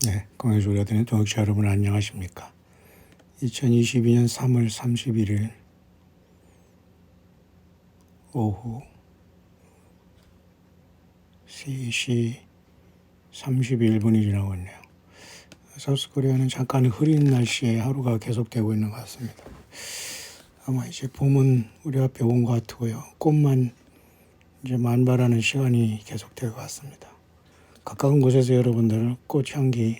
네, 공예조리가 되는 동역자 여러분 안녕하십니까? 2022년 3월 31일 오후 3시 31분이 지나고 있네요. 사우스코리아는 잠깐 흐린 날씨에 하루가 계속되고 있는 것 같습니다. 아마 이제 봄은 우리 앞에 온 것 같고요. 꽃만 이제 만발하는 시간이 계속될 것 같습니다. 가까운 곳에서 여러분들 꽃향기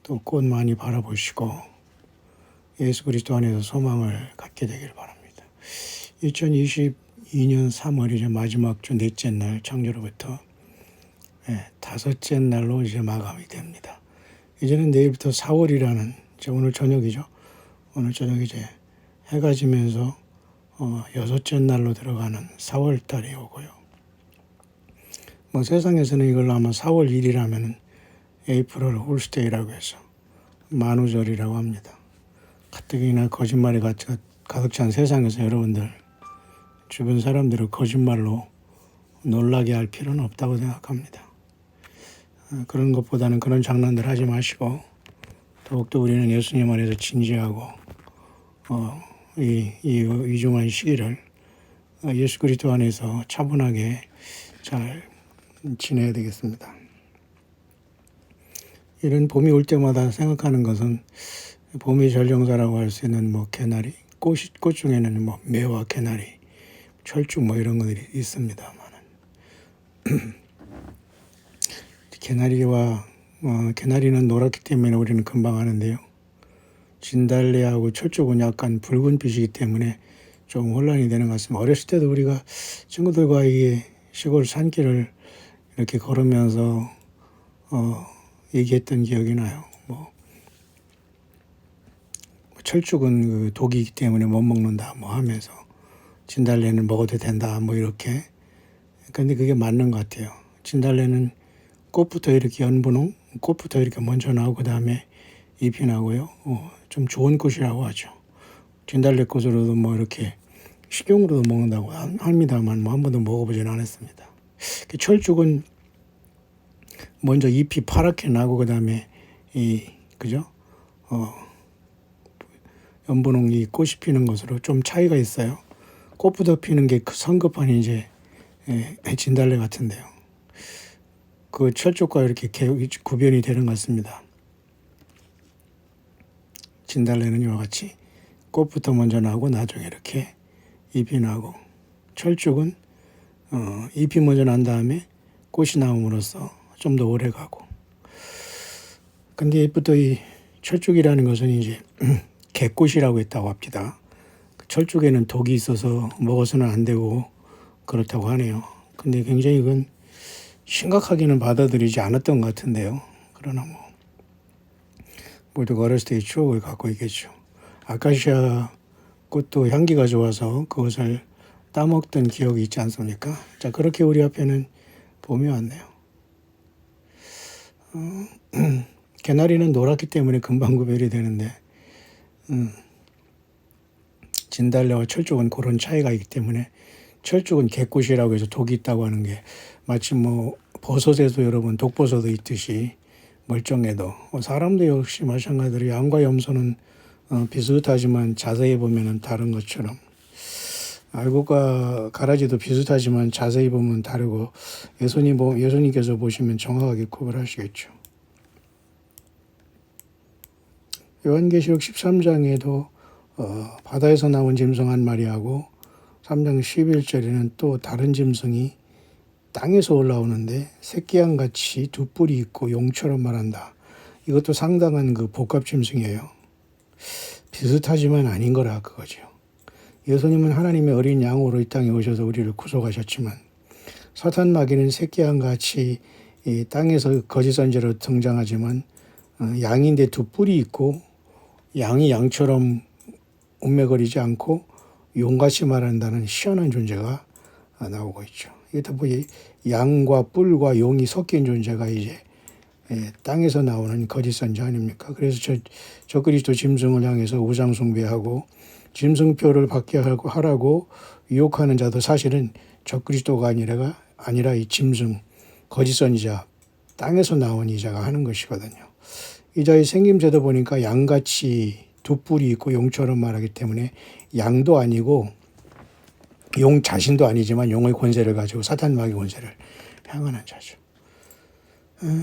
또 꽃 많이 바라보시고 예수 그리스도 안에서 소망을 갖게 되길 바랍니다. 2022년 3월 이제 마지막 주 넷째 날 창조로부터 다섯째 날로 이제 마감이 됩니다. 이제는 내일부터 4월이라는 이제 오늘 저녁이죠. 오늘 저녁 이제 해가 지면서 여섯째 날로 들어가는 4월 달이 오고요. 뭐 세상에서는 이걸 아마 4월 1일이라면 에이프럴 홀스데이라고 해서 만우절이라고 합니다. 가뜩이나 거짓말이 가득 찬 세상에서 여러분들 주변 사람들을 거짓말로 놀라게 할 필요는 없다고 생각합니다. 그런 것보다는 그런 장난들 하지 마시고 더욱더 우리는 예수님 안에서 진지하고 이 위중한 시기를 예수 그리스도 안에서 차분하게 잘 지내야 되겠습니다. 이런 봄이 올 때마다 생각하는 것은 봄의 전령사라고 할 수 있는 뭐 개나리, 꽃 중에는 뭐 매와 개나리, 철쭉 뭐 이런 것들이 있습니다만은 개나리는 노랗기 때문에 우리는 금방 아는데요. 진달래하고 철쭉은 약간 붉은빛이기 때문에 좀 혼란이 되는 것 같습니다. 어렸을 때도 우리가 친구들과 이 시골 산길을 이렇게 걸으면서 얘기했던 기억이 나요. 철쭉은 그 독이기 때문에 못 먹는다 뭐 하면서 진달래는 먹어도 된다 뭐 이렇게. 근데 그게 맞는 것 같아요. 진달래는 꽃부터 이렇게 연분홍, 꽃부터 이렇게 먼저 나오고 그다음에 잎이 나고요. 좀 좋은 꽃이라고 하죠. 진달래 꽃으로도 뭐 이렇게 식용으로도 먹는다고 합니다만 뭐 한 번도 먹어보지는 않았습니다. 철쭉은 먼저 잎이 파랗게 나고 그다음에 그죠? 연분홍이 꽃이 피는 것으로 좀 차이가 있어요. 꽃부터 피는 게 성급한 이제 진달래 같은데요. 그 철쭉과 이렇게 구별이 되는 것 같습니다. 진달래는 이와 같이 꽃부터 먼저 나고 나중에 이렇게 잎이 나고, 철쭉은 잎이 먼저 난 다음에 꽃이 나옴으로써 좀 더 오래 가고. 근데 이부터 이 철쭉이라는 것은 이제 개꽃이라고 했다고 합니다. 철쭉에는 독이 있어서 먹어서는 안 되고 그렇다고 하네요. 근데 굉장히 이건 심각하게는 받아들이지 않았던 것 같은데요. 그러나 뭐 모두가 어렸을 때의 추억을 갖고 있겠죠. 아카시아 꽃도 향기가 좋아서 그것을 따먹던 기억이 있지 않습니까? 자, 그렇게 우리 앞에는 봄이 왔네요. 개나리는 노랗기 때문에 금방 구별이 되는데 진달래와 철쭉은 그런 차이가 있기 때문에 철쭉은 개꽃이라고 해서 독이 있다고 하는 게 마치 뭐 버섯에도 여러분 독버섯도 있듯이 멀쩡해도 사람도 역시 마찬가지로 양과 염소는 비슷하지만 자세히 보면 다른 것처럼 알곡과 가라지도 비슷하지만 자세히 보면 다르고 예수님께서 보시면 정확하게 구별하시겠죠. 요한계시록 13장에도 바다에서 나온 짐승 한 마리하고 3장 11절에는 또 다른 짐승이 땅에서 올라오는데 새끼양같이 두 뿔이 있고 용처럼 말한다. 이것도 상당한 그 복합 짐승이에요. 비슷하지만 아닌 거라 그거죠. 예수님은 하나님의 어린 양으로 이 땅에 오셔서 우리를 구속하셨지만 사탄 마귀는 새끼양같이 이 땅에서 거짓 선지자로 등장하지만 양인데 두 뿔이 있고 양이 양처럼 웅매거리지 않고 용같이 말한다는 희한한 존재가 나오고 있죠. 이것도 뭐 양과 뿔과 용이 섞인 존재가 이제 땅에서 나오는 거짓 선지자 아닙니까? 그래서 저 그리스도 짐승을 향해서 우상 숭배하고 짐승표를 받게 하라고 유혹하는 자도 사실은 저 그리스도가 아니라 이 짐승 거짓 선지자 땅에서 나온 이자가 하는 것이거든요. 이자의 생김새도 보니까 양같이 두 뿔이 있고 용처럼 말하기 때문에 양도 아니고 용 자신도 아니지만 용의 권세를 가지고 사탄 마귀의 권세를 향하는 자죠.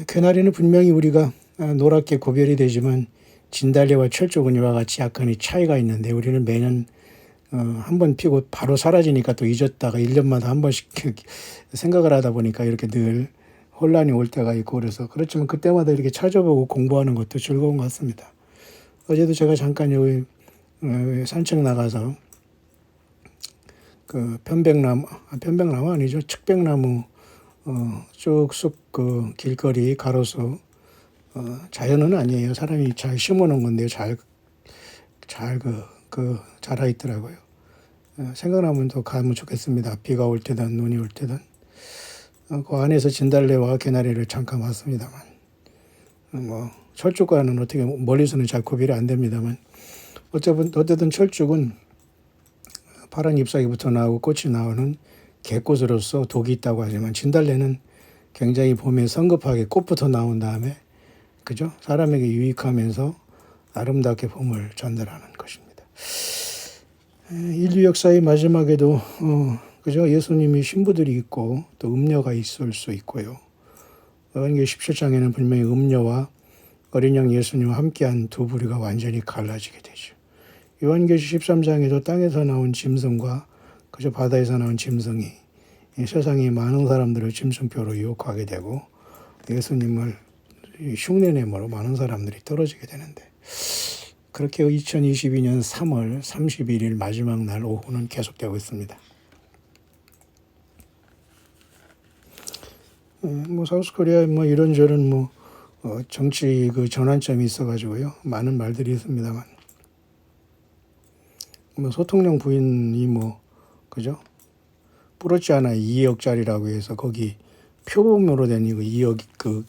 괴나리는 분명히 우리가 노랗게 구별이 되지만 진달래와 철쭉은 이와 같이 약간의 차이가 있는데 우리는 매년 한 번 피고 바로 사라지니까 또 잊었다가 1년마다 한 번씩 생각을 하다 보니까 이렇게 늘 혼란이 올 때가 있고 그래서 그렇지만 그때마다 이렇게 찾아보고 공부하는 것도 즐거운 것 같습니다. 어제도 제가 잠깐 여기 산책 나가서 그 편백나무 아니죠. 측백나무 쭉쑥 그 길거리 가로수 자연은 아니에요. 사람이 잘 심어놓은 건데요. 잘 자라 있더라고요. 생각나면 또 가면 좋겠습니다. 비가 올 때든 눈이 올 때든. 그 안에서 진달래와 개나리를 잠깐 봤습니다만, 뭐 철쭉과는 어떻게 멀리서는 잘 구별이 안 됩니다만, 어쨌든 철쭉은 파란 잎사귀부터 나오고 꽃이 나오는 개꽃으로서 독이 있다고 하지만 진달래는 굉장히 봄에 성급하게 꽃부터 나온 다음에 그죠? 사람에게 유익하면서 아름답게 봄을 전달하는 것입니다. 인류 역사의 마지막에도 그죠? 예수님이 신부들이 있고 또 음녀가 있을 수 있고요. 요한계시록 17장에는 분명히 음녀와 어린 양 예수님과 함께한 두 부류가 완전히 갈라지게 되죠. 요한계시록 13장에도 땅에서 나온 짐승과 그저 바다에서 나온 짐승이 세상의 많은 사람들을 짐승표로 유혹하게 되고 예수님을 흉내내므로 많은 사람들이 떨어지게 되는데 그렇게 2022년 3월 31일 마지막 날 오후는 계속되고 있습니다. 뭐 사우스코리아 뭐 이런저런 뭐 정치 그 전환점이 있어가지고요 많은 말들이 있습니다만 뭐 소통령 부인이 뭐 그죠 부럽지 않아 2억짜리라고 해서 거기 표범으로 된 이거 2억 그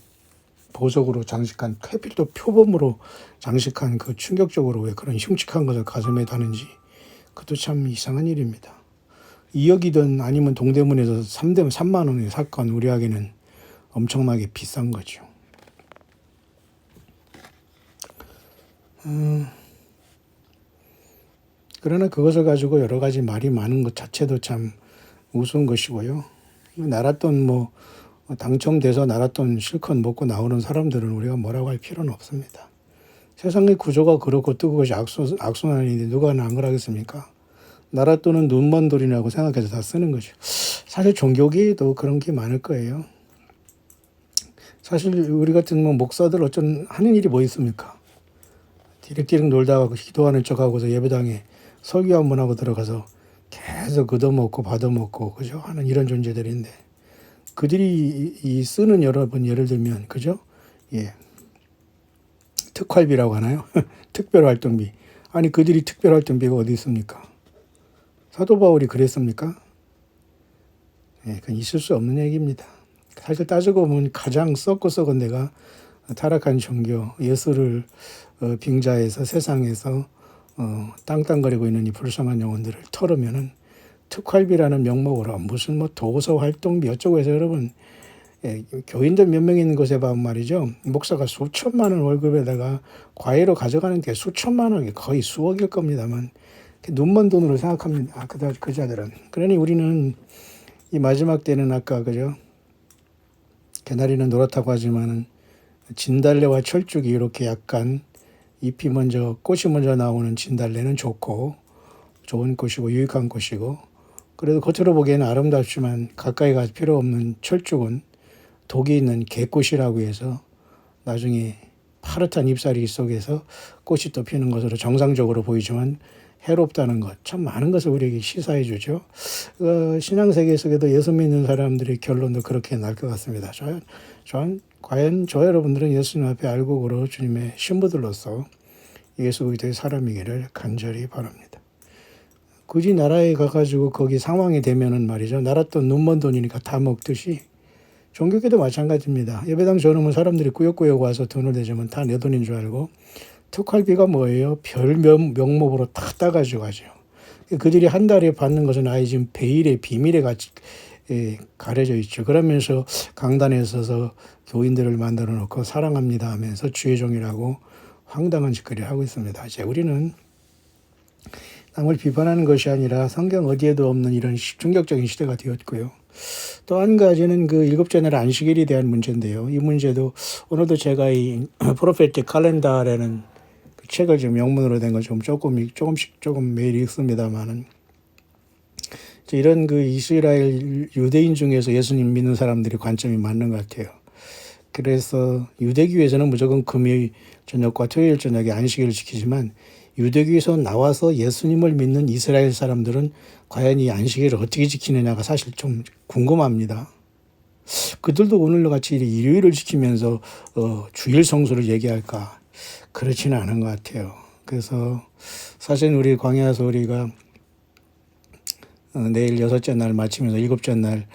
보석으로 장식한 해필도 표범으로 장식한 그 충격적으로 왜 그런 흉측한 것을 가슴에 다는지 그것도 참 이상한 일입니다. 2억이든 아니면 동대문에서 3만 원의 사건 우리에게는 엄청나게 비싼 거죠. 그러나 그것을 가지고 여러 가지 말이 많은 것 자체도 참 우스운 것이고요. 나랏돈 뭐 당첨돼서 나랏돈 실컷 먹고 나오는 사람들은 우리가 뭐라고 할 필요는 없습니다. 세상의 구조가 그렇고 뜨거워서 악순환인데 누가 안 그러겠습니까? 나랏돈은 눈먼 돌이라고 생각해서 다 쓰는 거죠. 사실 종교계에도 그런 게 많을 거예요. 사실 우리 같은 뭐 목사들 어쩐 하는 일이 뭐 있습니까? 디렉디렉 놀다가 기도하는 척하고서 예배당에 설교 한 번 하고 들어가서 계속 얻어먹고 받아먹고 그죠? 하는 이런 존재들인데 그들이 이 쓰는 여러분 예를 들면 그죠? 예. 특활비라고 하나요? 특별활동비. 아니 그들이 특별활동비가 어디 있습니까? 사도 바울이 그랬습니까? 예, 그건 있을 수 없는 얘기입니다. 사실 따지고 보면 가장 썩은 데가 타락한 종교, 예수를 빙자해서 세상에서 땅땅거리고 있는 이 불쌍한 영혼들을 털으면은 특활비라는 명목으로 무슨 뭐 도서 활동비 어쩌고 해서 여러분 교인들 몇 명 있는 곳에 보면 말이죠. 목사가 수천만 원 월급에다가 과외로 가져가는 게 수천만 원이 거의 수억일 겁니다만 눈먼 돈으로 생각합니다. 그 자들은. 그러니 우리는 이 마지막 때는 아까 그죠. 개나리는 노랗다고 하지만은 진달래와 철쭉이 이렇게 약간 잎이 먼저 꽃이 먼저 나오는 진달래는 좋고 좋은 꽃이고 유익한 꽃이고 그래도 겉으로 보기에는 아름답지만 가까이 갈 필요 없는 철쭉은 독이 있는 개꽃이라고 해서 나중에 파릇한 잎사리 속에서 꽃이 또 피는 것으로 정상적으로 보이지만 해롭다는 것 참 많은 것을 우리에게 시사해 주죠. 신앙세계 속에도 예수 믿는 사람들의 결론도 그렇게 날 것 같습니다. 과연 저 여러분들은 예수님 앞에 알곡으로 주님의 신부들로서 예수 그리스도의 사람이기를 간절히 바랍니다. 굳이 나라에 가가지고 거기 상황이 되면은 말이죠. 나랏돈 눈먼 돈이니까 다 먹듯이 종교계도 마찬가지입니다. 예배당 저놈은 사람들이 꾸역꾸역 와서 돈을 내주면 다 내 돈인 줄 알고 특활비가 뭐예요? 별 명목으로 다 따가지고 가죠. 그들이 한 달에 받는 것은 아예 지금 베일에 비밀에 같이 가려져 있죠. 그러면서 강단에 서서 교인들을 만들어 놓고 사랑합니다 하면서 주의 종이라고 황당한 짓거리를 하고 있습니다. 이제 우리는 남을 비판하는 것이 아니라 성경 어디에도 없는 이런 충격적인 시대가 되었고요. 또 한 가지는 그 일곱째 날 안식일에 대한 문제인데요. 이 문제도 오늘도 제가 이 프로페틱 칼렌다라는 그 책을 지금 영문으로 된 걸 좀 조금씩 매일 읽습니다만은 이런 그 이스라엘 유대인 중에서 예수님 믿는 사람들이 관점이 맞는 것 같아요. 그래서 유대교에서는 무조건 금요일 저녁과 토요일 저녁에 안식일을 지키지만 유대교에서 나와서 예수님을 믿는 이스라엘 사람들은 과연 이 안식일을 어떻게 지키느냐가 사실 좀 궁금합니다. 그들도 오늘과 같이 일요일을 지키면서 주일 성수를 얘기할까? 그렇지는 않은 것 같아요. 그래서 사실 우리 광야에서 우리가 내일 여섯째 날 마치면서 일곱째 날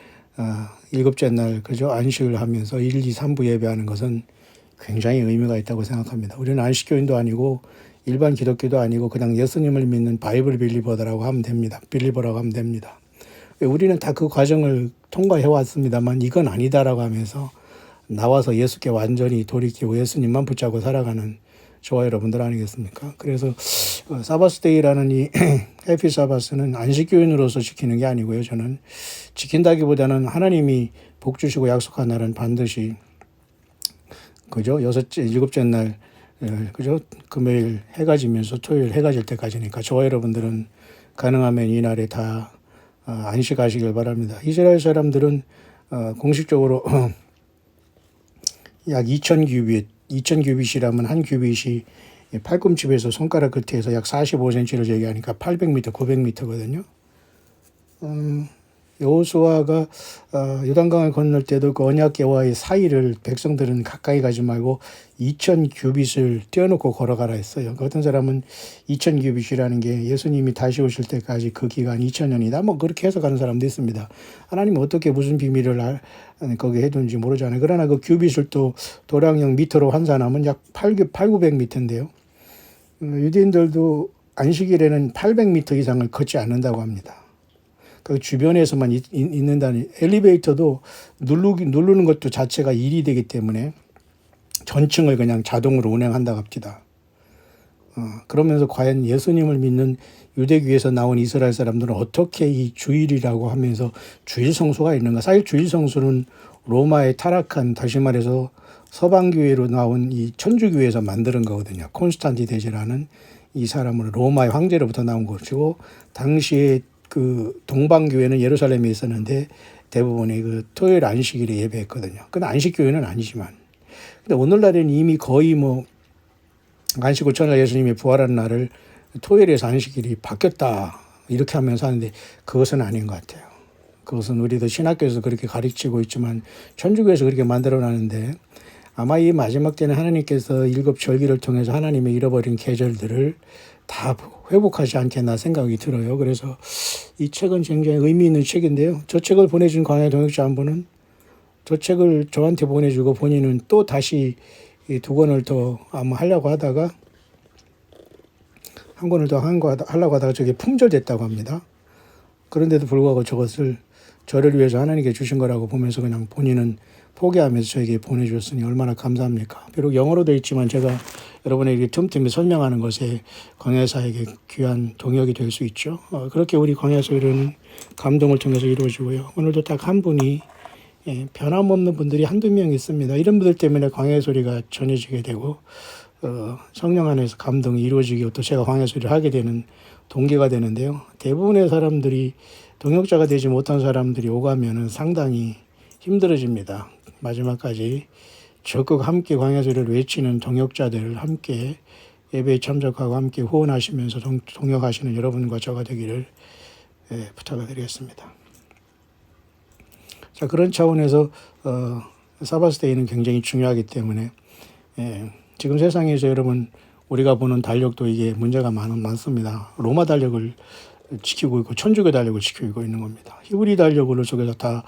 그죠? 안식을 하면서 1, 2, 3부 예배하는 것은 굉장히 의미가 있다고 생각합니다. 우리는 안식교인도 아니고 일반 기독교도 아니고 그냥 예수님을 믿는 바이블 빌리버라고 하면 됩니다. 우리는 다 그 과정을 통과해 왔습니다만 이건 아니다라고 하면서 나와서 예수께 완전히 돌이키고 예수님만 붙잡고 살아가는 저와 여러분들 아니겠습니까? 그래서 사바스데이라는 이 해피 사바스는 안식교인으로서 지키는 게 아니고요. 저는 지킨다기보다는 하나님이 복 주시고 약속한 날은 반드시 그죠? 일곱째 날 그죠? 금요일 해가 지면서 토요일 해가 질 때까지니까 저와 여러분들은 가능하면 이 날에 다 안식하시길 바랍니다. 이스라엘 사람들은 공식적으로 약 2000규빗이라면 한 규빗이 팔꿈치에서 손가락 끝에서 약 45cm를 얘기하니까 800m, 900m거든요. 여호수아가 요단강을 건널 때도 그 언약궤와의 사이를 백성들은 가까이 가지 말고 2000규빗을 떼어놓고 걸어가라 했어요. 어떤 사람은 2000규빗이라는 게 예수님이 다시 오실 때까지 그 기간 2000년이다. 뭐 그렇게 해석하는 사람도 있습니다. 하나님은 어떻게 무슨 비밀을 거기에 해둔지 모르잖아요. 그러나 그 규빗을 또 도량형 미터로 환산하면 약 900m인데요. 유대인들도 안식일에는 800m 이상을 걷지 않는다고 합니다. 그 주변에서만 있는다니 엘리베이터도 누르는 것도 자체가 일이 되기 때문에 전층을 그냥 자동으로 운행한다고 합니다. 그러면서 과연 예수님을 믿는 유대교에서 나온 이스라엘 사람들은 어떻게 이 주일이라고 하면서 주일 성수가 있는가? 사실 주일 성수는 로마의 타락한 다시 말해서 서방교회로 나온 이 천주교에서 만드는 거거든요. 콘스탄티 대제라는 이 사람은 로마의 황제로부터 나온 것이고 당시에 그 동방교회는 예루살렘에 있었는데 대부분의 그 토요일 안식일에 예배했거든요. 근데 안식교회는 아니지만. 근데 오늘날에는 이미 거의 뭐 안식 후 첫날 예수님이 부활한 날을 토요일에서 안식일이 바뀌었다. 이렇게 하면서 하는데 그것은 아닌 것 같아요. 그것은 우리도 신학교에서 그렇게 가르치고 있지만 천주교에서 그렇게 만들어 놨는데 아마 이 마지막 때는 하나님께서 일곱 절기를 통해서 하나님의 잃어버린 계절들을 다 회복하지 않겠나 생각이 들어요. 그래서 이 책은 굉장히 의미 있는 책인데요. 저 책을 보내준 광야 동역자 한 분은 저 책을 저한테 보내주고 본인은 또 다시 이 두 권을 더 아마 하려고 하다가 한 권을 더 하려고 하다가 저게 품절됐다고 합니다. 그런데도 불구하고 저것을 저를 위해서 하나님께 주신 거라고 보면서 그냥 본인은 포기하면서 저에게 보내주셨으니 얼마나 감사합니까. 비록 영어로 되어 있지만 제가 여러분에게 틈틈이 설명하는 것에 광야사에게 귀한 동역이 될 수 있죠. 그렇게 우리 광야소리는 감동을 통해서 이루어지고요. 오늘도 딱 한 분이 변함없는 분들이 한두 명 있습니다. 이런 분들 때문에 광야소리가 전해지게 되고 성령 안에서 감동이 이루어지고 또 제가 광야소리를 하게 되는 동기가 되는데요. 대부분의 사람들이 동역자가 되지 못한 사람들이 오가면은 상당히 힘들어집니다. 마지막까지 적극 함께 광야소리를 외치는 동역자들 함께 예배에 참석하고 함께 후원하시면서 동역하시는 여러분과 저가 되기를 부탁을 드리겠습니다. 자, 그런 차원에서 사바스데이는 굉장히 중요하기 때문에 지금 세상에서 여러분 우리가 보는 달력도 이게 문제가 많습니다. 로마 달력을 지키고 있고 천주교 달력을 지키고 있는 겁니다. 히브리 달력으로 속에서 다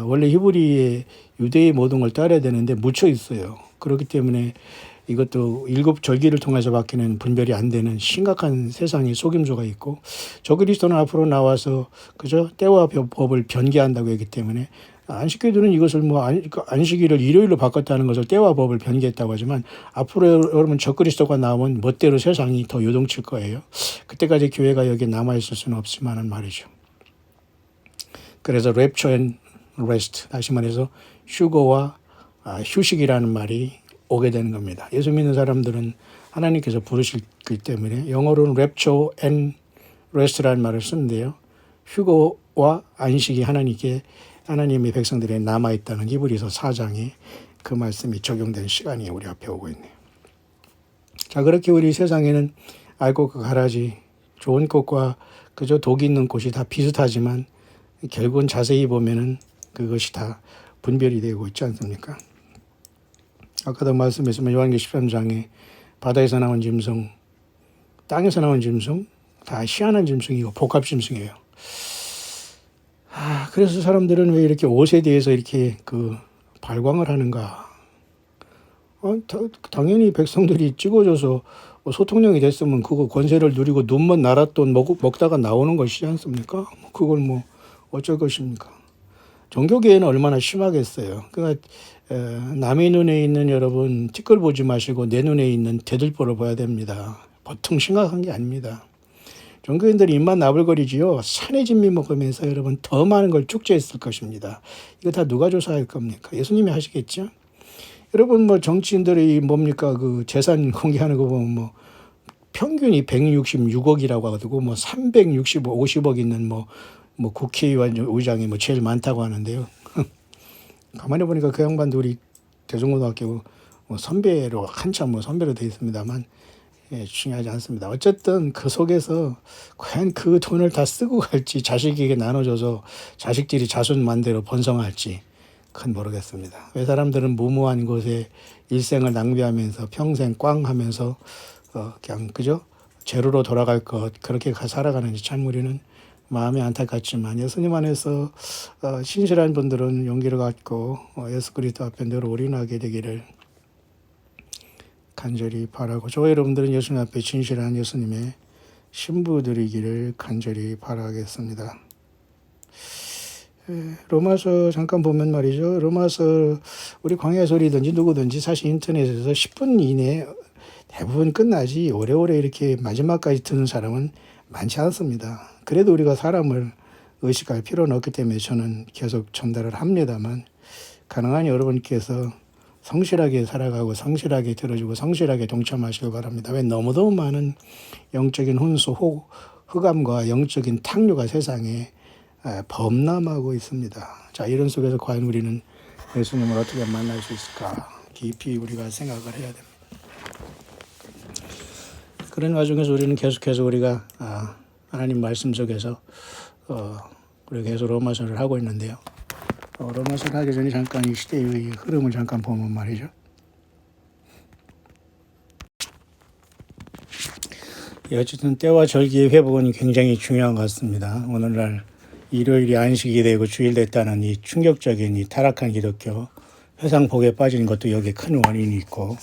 원래 히브리의 유대의 모든 걸 따라야 되는데 묻혀 있어요. 그렇기 때문에 이것도 일곱 절기를 통해서 바뀌는 분별이 안 되는 심각한 세상의 속임수가 있고 저 그리스도는 앞으로 나와서 그저 때와 법을 변개한다고 했기 때문에 안식교들은 이것을 뭐 안식일을 일요일로 바꿨다는 것을 때와 법을 변개했다고 하지만 앞으로 여러분 적그리스도가 나오면 멋대로 세상이 더 요동칠 거예요. 그때까지 교회가 여기에 남아있을 수는 없지만은 말이죠. 그래서 rapture and rest, 다시 말해서 휴거와 휴식이라는 말이 오게 되는 겁니다. 예수 믿는 사람들은 하나님께서 부르시기 때문에 영어로는 rapture and rest라는 말을 쓰는데요. 휴거와 안식이 하나님의 백성들에 남아있다는 히브리서 4장에 그 말씀이 적용된 시간이 우리 앞에 오고 있네요. 자, 그렇게 우리 세상에는 알고 그 가라지 좋은 꽃과 그저 독이 있는 꽃이 다 비슷하지만 결국은 자세히 보면은 그것이 다 분별이 되고 있지 않습니까? 아까도 말씀했지만 요한계시록 13장에 바다에서 나온 짐승, 땅에서 나온 짐승, 다 희한한 짐승이고 복합 짐승이에요. 그래서 사람들은 왜 이렇게 옷에 대해서 이렇게 발광을 하는가? 당연히 백성들이 찍어줘서 소통령이 됐으면 그거 권세를 누리고 눈먼 나랏돈 먹다가 나오는 것이지 않습니까? 그걸 뭐 어쩔 것입니까? 종교계에는 얼마나 심하겠어요. 그러니까 남의 눈에 있는 여러분 티끌 보지 마시고 내 눈에 있는 대들보를 봐야 됩니다. 보통 심각한 게 아닙니다. 종교인들이 입만 나불거리지요. 산의 진미 먹으면서 여러분 더 많은 걸 축제했을 것입니다. 이거 다 누가 조사할 겁니까? 예수님이 하시겠죠? 여러분 뭐 정치인들이 뭡니까 그 재산 공개하는 거 보면 뭐 평균이 166억이라고 하고 뭐 350억 있는 뭐 국회의원 의장이 뭐 제일 많다고 하는데요. 가만히 보니까 그 양반도 우리 대종고등학교 뭐 선배로 한참 뭐 선배로 되어 있습니다만 중요하지 않습니다. 어쨌든 그 속에서 과연 그 돈을 다 쓰고 갈지 자식에게 나눠줘서 자식들이 자손 만대로 번성할지 그건 모르겠습니다. 왜 사람들은 무모한 곳에 일생을 낭비하면서 평생 꽝 하면서 그냥 그죠? 제로로 돌아갈 것 그렇게 살아가는지 참 우리는 마음이 안타깝지만 예수님 안에서 신실한 분들은 용기를 갖고 예수 그리스도 앞에 늘 올인하게 되기를 간절히 바라고 저 여러분들은 예수님 앞에 진실한 예수님의 신부들이기를 간절히 바라겠습니다. 로마서 잠깐 보면 말이죠. 로마서 우리 광야 소리든지 누구든지 사실 인터넷에서 10분 이내에 대부분 끝나지 오래오래 이렇게 마지막까지 듣는 사람은 많지 않습니다. 그래도 우리가 사람을 의식할 필요는 없기 때문에 저는 계속 전달을 합니다만 가능한 여러분께서 성실하게 살아가고 성실하게 들어주고 성실하게 동참하시길 바랍니다. 왜 너무도 많은 영적인 혼수, 흑암과 영적인 탕류가 세상에 범람하고 있습니다. 자, 이런 속에서 과연 우리는 예수님을 어떻게 만날 수 있을까? 깊이 우리가 생각을 해야 됩니다. 그런 와중에서 우리는 계속해서 우리가 하나님 말씀 속에서 우리가 계속 로마서를 하고 있는데요. 로마서를 하기 전에 잠깐 이 시대의 흐름을 잠깐 보면 말이죠. 어쨌든 때와 절기의 회복은 굉장히 중요한 것 같습니다. 오늘날 일요일이 안식이 되고 주일 됐다는 이 충격적인 이 타락한 기독교 회상복에 빠진 것도 여기에 큰 원인이 있고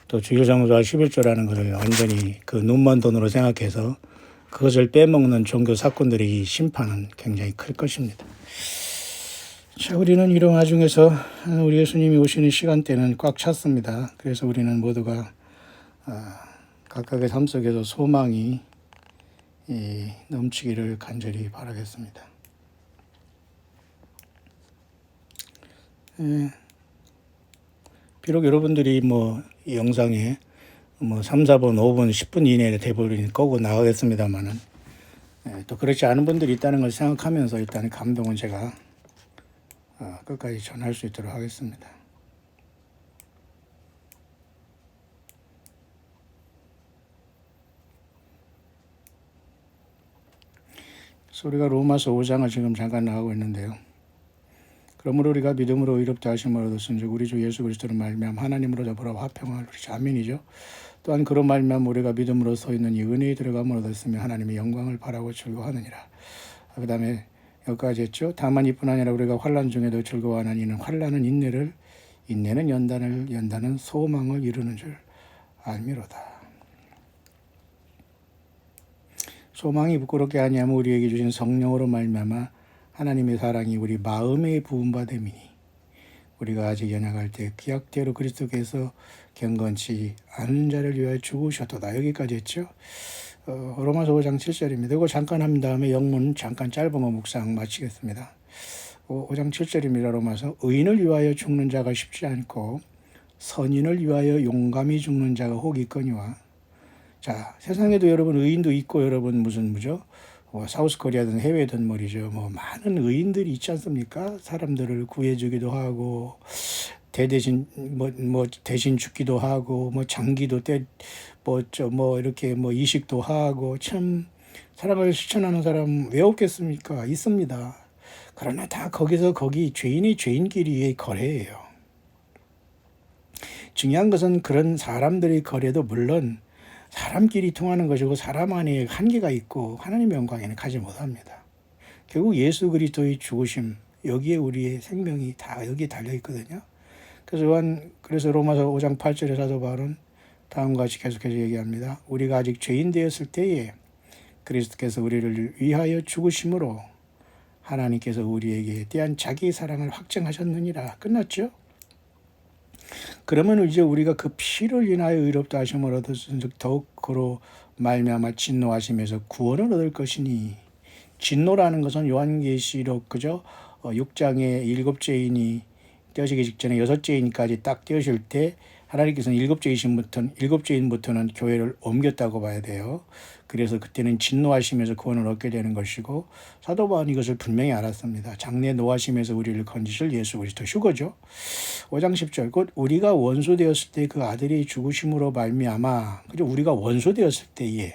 또 주일 성수와 11조라는 것을 완전히 그 눈먼 돈으로 생각해서 그것을 빼먹는 종교 사건들의 심판은 굉장히 클 것입니다. 자, 우리는 이런 와중에서 우리 예수님이 오시는 시간대는 꽉 찼습니다. 그래서 우리는 모두가 각각의 삶 속에서 소망이 넘치기를 간절히 바라겠습니다. 비록 여러분들이 이 영상에 3, 4분, 5분, 10분 이내에 대부분 끄고 나가겠습니다만은 또 그렇지 않은 분들이 있다는 걸 생각하면서 일단 감동은 제가 끝까지 전할 수 있도록 하겠습니다. 그래서 우리가 로마서 5장을 지금 잠깐 나가고 있는데요. 그러므로 우리가 믿음으로 의롭다 하심을 얻었은즉 우리 주 예수 그리스도를 말미암아 하나님으로 더불어 화평을 누리자. 아멘이죠. 또한 그런 말미암아 우리가 믿음으로 서 있는 이 은혜에 들어감을 얻었으며 하나님의 영광을 바라고 즐거워하느니라. 그 다음에 여기까지 했죠. 다만 이뿐 아니라 우리가 환난 중에도 즐거워하는 이는 환난은 인내를, 인내는 연단을, 연단은 소망을 이루는 줄 알미로다. 소망이 부끄럽게 아니하면 우리에게 주신 성령으로 말미암아 하나님의 사랑이 우리 마음에 부음받음이니 우리가 아직 연약할 때 기약대로 그리스도께서 경건치 않은 자를 위하여 죽으셨도다. 여기까지 했죠. 로마서 5장 7절입니다. 이거 잠깐 한 다음에 영문 잠깐 짧은 거 묵상 마치겠습니다. 5장 7절입니다. 로마서 의인을 위하여 죽는 자가 쉽지 않고 선인을 위하여 용감히 죽는 자가 혹 있거니와. 자, 세상에도 여러분 의인도 있고 여러분 무슨 뭐죠? 사우스 코리아든 해외든 말이죠. 많은 의인들이 있지 않습니까? 사람들을 구해주기도 하고 대신 대신 죽기도 하고 장기도 이렇게 이식도 하고 참 사랑을 실천하는 사람 왜 없겠습니까? 있습니다. 그러나 다 거기 죄인이 죄인끼리의 거래예요. 중요한 것은 그런 사람들의 거래도 물론 사람끼리 통하는 것이고 사람 안에 한계가 있고 하나님의 영광에는 가지 못합니다. 결국 예수 그리스도의 죽으심, 여기에 우리의 생명이 다 여기에 달려 있거든요. 그래서 로마서 5장 8절의 사도 바울은 다음과 같이 계속해서 얘기합니다. 우리가 아직 죄인 되었을 때에 그리스도께서 우리를 위하여 죽으심으로 하나님께서 우리에게 대한 자기의 사랑을 확증하셨느니라. 끝났죠? 그러면 이제 우리가 그 피를 인하여 의롭다 하심을 얻었은즉 더욱 그로 말미암아 진노하심에서 구원을 얻을 것이니. 진노라는 것은 요한계시록 6장에 7죄인이 떼어지기 직전에 6죄인까지 딱 떼어질 때 하나님께서는 7죄인부터는 교회를 옮겼다고 봐야 돼요. 그래서 그때는 진노하심에서 구원을 얻게 되는 것이고 사도 바울은 이것을 분명히 알았습니다. 장래 노하심에서 우리를 건지실 예수 그리스도 휴거죠. 5장 10절 곧 우리가 원수 되었을 때 그 아들이 죽으심으로 말미암아 우리가 원수 되었을 때에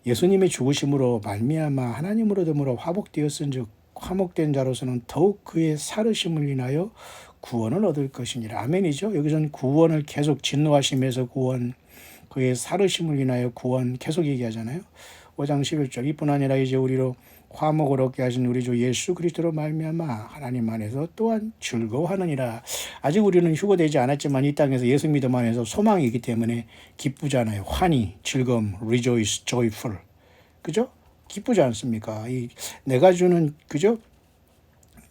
예수님의 죽으심으로 말미암아 하나님으로부터 화목되었은즉 화목된 자로서는 더욱 그의 살으심을 인하여 구원을 얻을 것이니라. 아멘이죠. 여기서는 구원을 계속 진노하심에서 구원, 그의 살으심을 인하여 구원 계속 얘기하잖아요. 5장 11절 이뿐 아니라 이제 우리로 화목을 얻게 하신 우리 주 예수 그리스도로 말미암아 하나님 안에서 또한 즐거워하느니라. 아직 우리는 휴거되지 않았지만 이 땅에서 예수 믿음 안에서 소망이 있기 때문에 기쁘잖아요. 환희, 즐거움, rejoice, joyful. 그죠? 기쁘지 않습니까? 내가 주는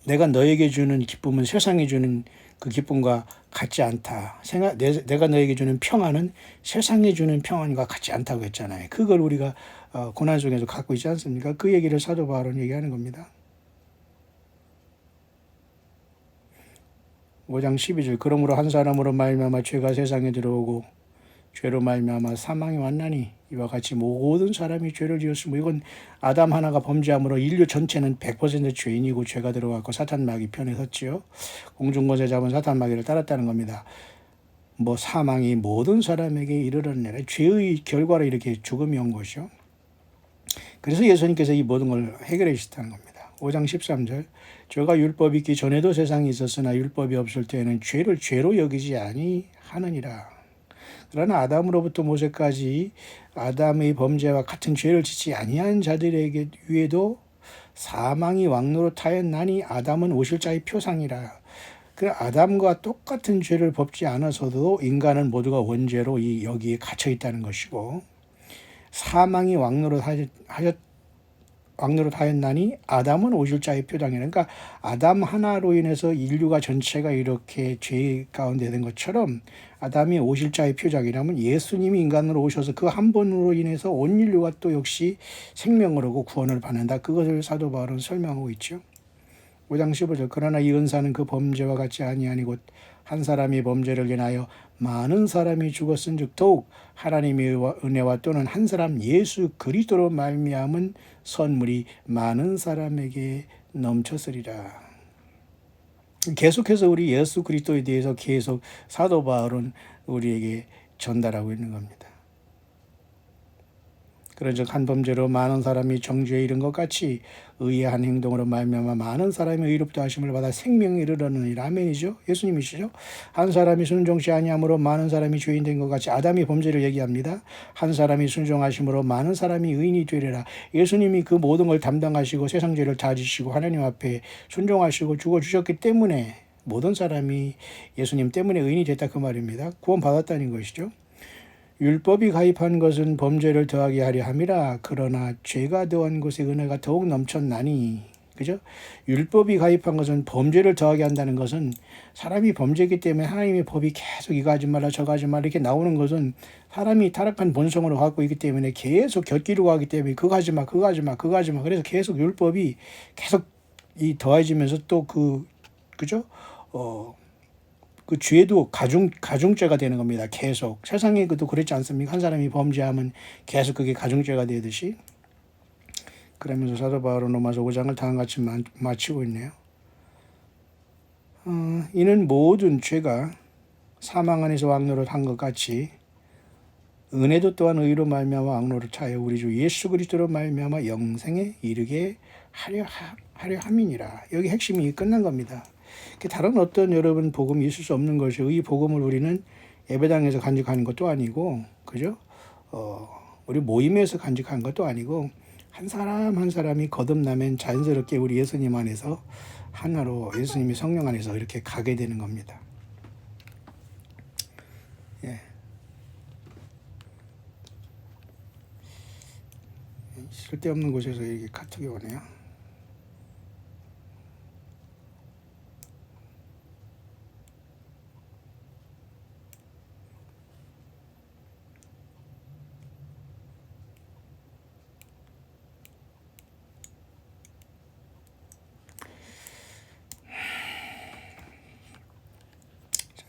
내가 너에게 주는 기쁨은 세상에 주는 그 기쁨과 같지 않다. 내가 너에게 주는 평안은 세상에 주는 평안과 같지 않다고 했잖아요. 그걸 우리가 고난 속에서 갖고 있지 않습니까? 그 얘기를 사도 바울은 얘기하는 겁니다. 5장 12절 그러므로 한 사람으로 말미암아 죄가 세상에 들어오고 죄로 말미암아 사망이 왔나니 이와 같이 모든 사람이 죄를 지었으므로 이건 아담 하나가 범죄함으로 인류 전체는 100% 죄인이고 죄가 들어갔고 사탄 마귀 편에 섰지요. 공중권세 잡은 사탄 마귀를 따랐다는 겁니다. 사망이 모든 사람에게 이르렀느니라. 죄의 결과로 이렇게 죽음이 온 것이요. 그래서 예수님께서 이 모든 걸 해결해 주셨다는 겁니다. 5장 13절 죄가 율법이 있기 전에도 세상에 있었으나 율법이 없을 때에는 죄를 죄로 여기지 아니하느니라. 그러나 아담으로부터 모세까지 아담의 범죄와 같은 죄를 짓지 아니한 자들에게 위에도 사망이 왕노릇하였나니 아담은 오실 자의 표상이라. 그 아담과 똑같은 죄를 범지 않아서도 인간은 모두가 원죄로 여기에 갇혀 있다는 것이고 사망이 왕노릇하였나니 아담은 오실 자의 표상이라. 그러니까 아담 하나로 인해서 인류가 전체가 이렇게 죄 가운데 된 것처럼 아담이 오실 자의 표적이라면 예수님이 인간으로 오셔서 그 한 번으로 인해서 온 인류가 또 역시 생명을 얻고 구원을 받는다. 그것을 사도 바울은 설명하고 있죠. 5장 15절 그러나 이 은사는 그 범죄와 같이 아니하니 곧 한 사람이 범죄를 인하여 많은 사람이 죽었은즉 더욱 하나님의 은혜와 또는 한 사람 예수 그리스도로 말미암은 선물이 많은 사람에게 넘쳤으리라. 계속해서 우리 예수 그리스도에 대해서 계속 사도 바울은 우리에게 전달하고 있는 겁니다. 그런즉 한 범죄로 많은 사람이 정죄에 이른 것 같이 의의 한 행동으로 말미암아 많은 사람이 의롭다 하심을 받아 생명에 이르렀느니라. 아멘이죠. 예수님이시죠. 한 사람이 순종치 아니함으로 많은 사람이 죄인 된 것 같이 아담이 범죄를 얘기합니다. 한 사람이 순종하심으로 많은 사람이 의인이 되리라. 예수님이 그 모든 걸 담당하시고 세상 죄를 다 지시고 하나님 앞에 순종하시고 죽어주셨기 때문에 모든 사람이 예수님 때문에 의인이 됐다 그 말입니다. 구원받았다는 것이죠. 율법이 가입한 것은 범죄를 더하게 하려 함이라. 그러나 죄가 더한 곳에 은혜가 더욱 넘쳤나니. 그죠? 율법이 가입한 것은 범죄를 더하게 한다는 것은 사람이 범죄이기 때문에 하나님의 법이 계속 이거 하지 말라 저거 하지 말라 이렇게 나오는 것은 사람이 타락한 본성으로 갖고 있기 때문에 계속 곁기로 가기 때문에 그거 하지 마 그거 하지 마 그거 하지 마 그래서 계속 율법이 계속 이 더해지면서 또 그죠? 그 죄도 가중죄가 되는 겁니다. 계속 세상에 그도 그렇지 않습니까? 한 사람이 범죄하면 계속 그게 가중죄가 되듯이 그러면서 사도 바울은 로마서 5장을 다음같이 마치고 있네요. 이는 모든 죄가 사망 안에서 왕노릇 한 것 같이 은혜도 또한 의로 말미암아 왕노릇 하여 우리 주 예수 그리스도로 말미암아 영생에 이르게 하려 함이니라. 여기 핵심이 끝난 겁니다. 다른 어떤 여러분 복음이 있을 수 없는 것이 이 복음을 우리는 예배당에서 간직하는 것도 아니고 그죠? 우리 모임에서 간직하는 것도 아니고 한 사람 한 사람이 거듭나면 자연스럽게 우리 예수님 안에서 하나로 예수님이 성령 안에서 이렇게 가게 되는 겁니다. 예. 쓸데없는 곳에서 이렇게 카톡이 오네요.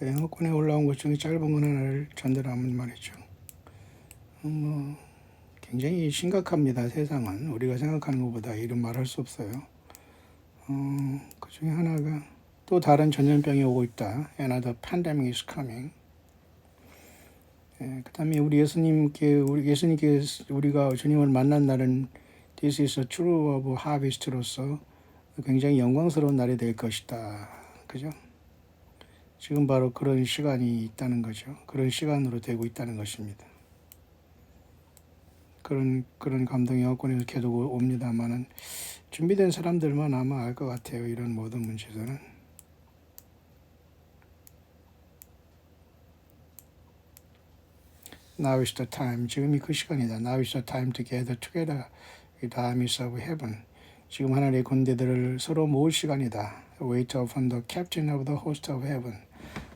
영어권에 올라온 것 중에 짧은 건 하나를 전달하면 말이죠. 굉장히 심각합니다. 세상은 우리가 생각하는 것보다 이런 말할 수 없어요. 그 중에 하나가 또 다른 전염병이 오고 있다. Another pandemic is coming. 그다음에 우리 예수님께 우리가 주님을 만난 날은 This is a true of harvest로서 굉장히 영광스러운 날이 될 것이다. 그죠? 지금 바로 그런 시간이 있다는 거죠. 그런 시간으로 되고 있다는 것입니다. 그런 감동이 여권에서 계속 옵니다만은 준비된 사람들만 아마 알 것 같아요. 이런 모든 문제들은. Now is the time. 지금이 그 시간이다. Now is the time to gather together with the armies of heaven. 지금 하늘의 군대들을 서로 모을 시간이다. Wait upon the captain of the host of heaven.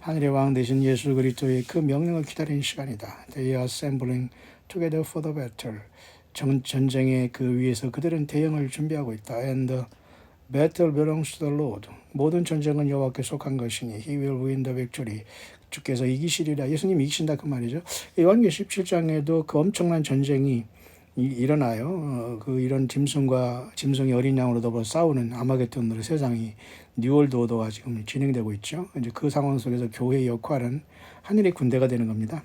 하늘의 왕 되신 예수 그리스도의 그 명령을 기다리는 시간이다. They are assembling together for the battle. 전쟁의 그 위에서 그들은 대응을 준비하고 있다. And the battle belongs to the Lord. 모든 전쟁은 여호와께 속한 것이니 He will win the victory. 주께서 이기시리라. 예수님 이기신다 그 말이죠. 요한계시록 17장에도 그 엄청난 전쟁이 일어나요. 이런 짐승이 어린 양으로 더불어 싸우는 아마겟돈으로 세상이 뉴월드 오더가 지금 진행되고 있죠. 이제 그 상황 속에서 교회의 역할은 하늘의 군대가 되는 겁니다.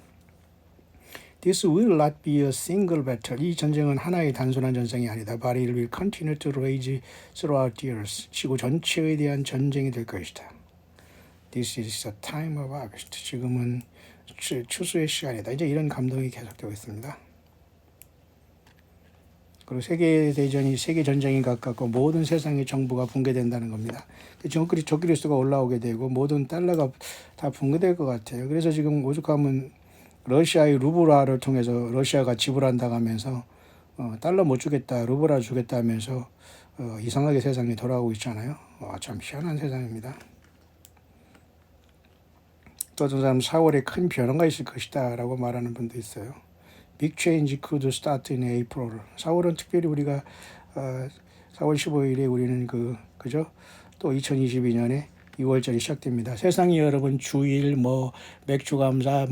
This will not be a single battle. 이 전쟁은 하나의 단순한 전쟁이 아니다. But it will continue to rage throughout the earth. 지구 전체에 대한 전쟁이 될 것이다. This is a time of harvest. 지금은 추수의 시간이다. 이제 이런 감동이 계속되고 있습니다. 그리고 세계 전쟁이 가깝고 모든 세상의 정부가 붕괴된다는 겁니다. 적그리스도가 올라오게 되고 모든 달러가 다 붕괴될 것 같아요. 그래서 지금 오죽하면 러시아의 루블화를 통해서 러시아가 지불한다고 하면서 달러 못 주겠다, 루블화 주겠다 하면서 이상하게 세상이 돌아가고 있잖아요. 참 희한한 세상입니다. 또 어떤 사람은 4월에 큰 변화가 있을 것이다 라고 말하는 분도 있어요. Big change could start in April. 4월은 특별히 우리가 4월 15일에 우리는 그죠? 또 2022년에 6월절이 시작됩니다. 세상이 여러분 주일 맥주 감사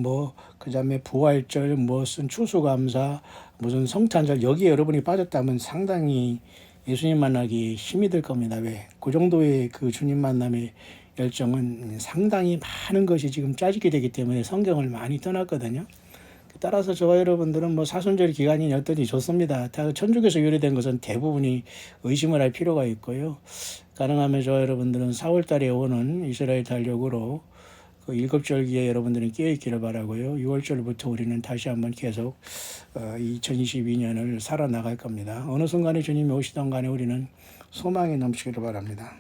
그다음에 부활절 무슨 추수감사 무슨 성탄절 여기에 여러분이 빠졌다면 상당히 예수님 만나기 힘이 들 겁니다. 왜? 그 정도의 그 주님 만남의 열정은 상당히 많은 것이 지금 짜지게 되기 때문에 성경을 많이 떠났거든요. 따라서 저와 여러분들은 사순절 기간이 어떠니 좋습니다. 다 천주교에서 유래된 것은 대부분이 의심을 할 필요가 있고요. 가능하면 저와 여러분들은 4월 달에 오는 이스라엘 달력으로 그 일곱절기에 여러분들은 깨어있기를 바라고요. 6월절부터 우리는 다시 한번 계속 2022년을 살아나갈 겁니다. 어느 순간에 주님이 오시던 간에 우리는 소망이 넘치기를 바랍니다.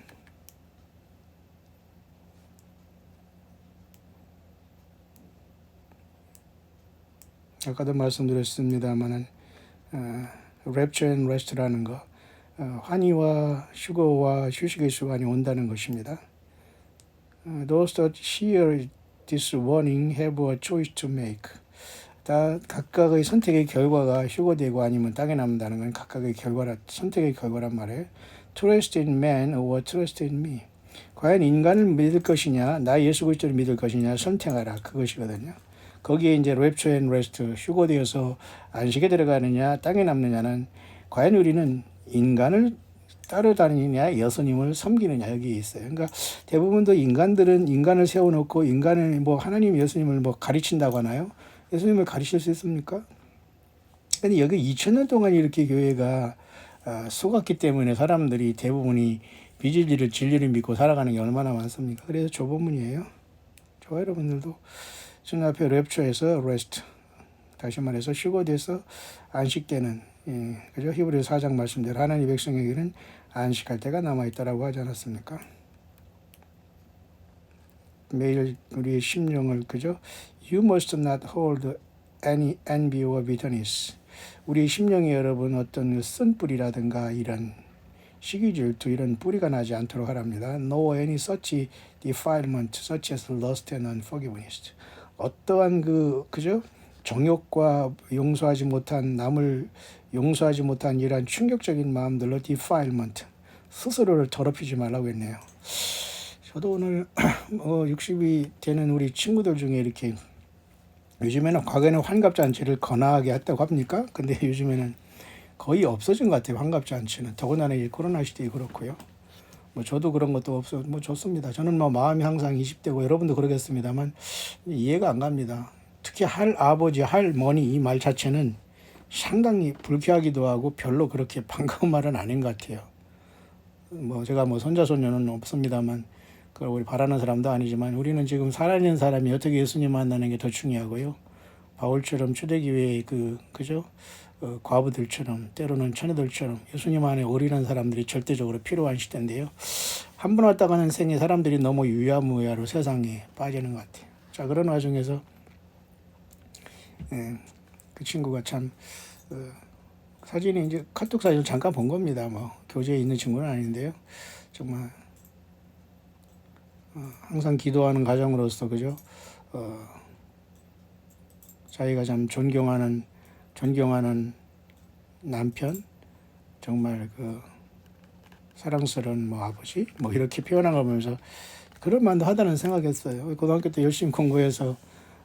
아까도 말씀드렸습니다만은 Rapture and Rest라는 거 환희와 휴거와 휴식의 시간이 온다는 것입니다. Those that hear this warning have a choice to make. 다 각각의 선택의 결과가 휴거되고 아니면 땅에 남는다는 건 각각의 선택의 결과란 말이에요. Trust in man or trust in me. 과연 인간을 믿을 것이냐, 나 예수 그리스도를 믿을 것이냐 선택하라, 그것이거든요. 거기에 이제 랩처 앤 레스트, 휴거되어서 안식에 들어가느냐 땅에 남느냐는 과연 우리는 인간을 따라다니느냐 예수님을 섬기느냐 여기에 있어요. 그러니까 대부분도 인간들은 인간을 세워놓고 인간을 뭐 하나님 예수님을 뭐 가르친다고 하나요? 예수님을 가르칠 수 있습니까? 근데 여기 2000년 동안 이렇게 교회가 속았기 때문에 사람들이 대부분이 비진리를 진리를 믿고 살아가는 게 얼마나 많습니까? 그래서 조본문이에요. 저와 여러분들도 주님 앞에 랩처에서 레스트, 다시 말해서 휴거돼서 안식되는, 그죠? 히브리서 4장 말씀대로 하나님 백성에게는 안식할 때가 남아있다라고 하지 않았습니까? 매일 우리의 심령을, 그죠? You must not hold any envy or bitterness. 우리 심령에 여러분 어떤 쓴뿌리라든가 이런 시기 질투 이런 뿌리가 나지 않도록 하랍니다. No any such defilement, such as lust and unforgiveness. 어떠한 그죠? 정욕과 용서하지 못한 남을 용서하지 못한 이러한 충격적인 마음들로 defilement, 스스로를 더럽히지 말라고 했네요. 저도 오늘 60이 되는 우리 친구들 중에 이렇게 요즘에는 과거에는 환갑잔치를 거나하게 했다고 합니까? 근데 요즘에는 거의 없어진 것 같아요. 환갑잔치는. 더군다나 이 코로나 시대에 그렇고요. 뭐 저도 그런 것도 없어 뭐 좋습니다. 저는 뭐 마음이 항상 20대고 여러분도 그러겠습니다만 이해가 안 갑니다. 특히 할아버지, 할머니 이 말 자체는 상당히 불쾌하기도 하고 별로 그렇게 반가운 말은 아닌 것 같아요. 뭐 제가 뭐 손자 손녀는 없습니다만 그걸 우리 바라는 사람도 아니지만 우리는 지금 살아있는 사람이 어떻게 예수님 만나는 게 더 중요하고요. 바울처럼 초대교회의 그죠? 과부들처럼 때로는 처녀들처럼 예수님 안에 어리는 사람들이 절대적으로 필요한 시대인데요. 한 번 왔다 가는 생에 사람들이 너무 유야무야로 세상에 빠지는 것 같아요. 자, 그런 와중에서 그 친구가 참 사진이 이제 카톡 사진을 잠깐 본 겁니다. 뭐 교제에 있는 친구는 아닌데요. 정말 항상 기도하는 가정으로서 그죠? 자기가 참 존경하는 남편, 정말 사랑스러운 뭐 아버지, 뭐 이렇게 표현한 거 보면서 그럴 만도 하다는 생각했어요. 고등학교 때 열심히 공부해서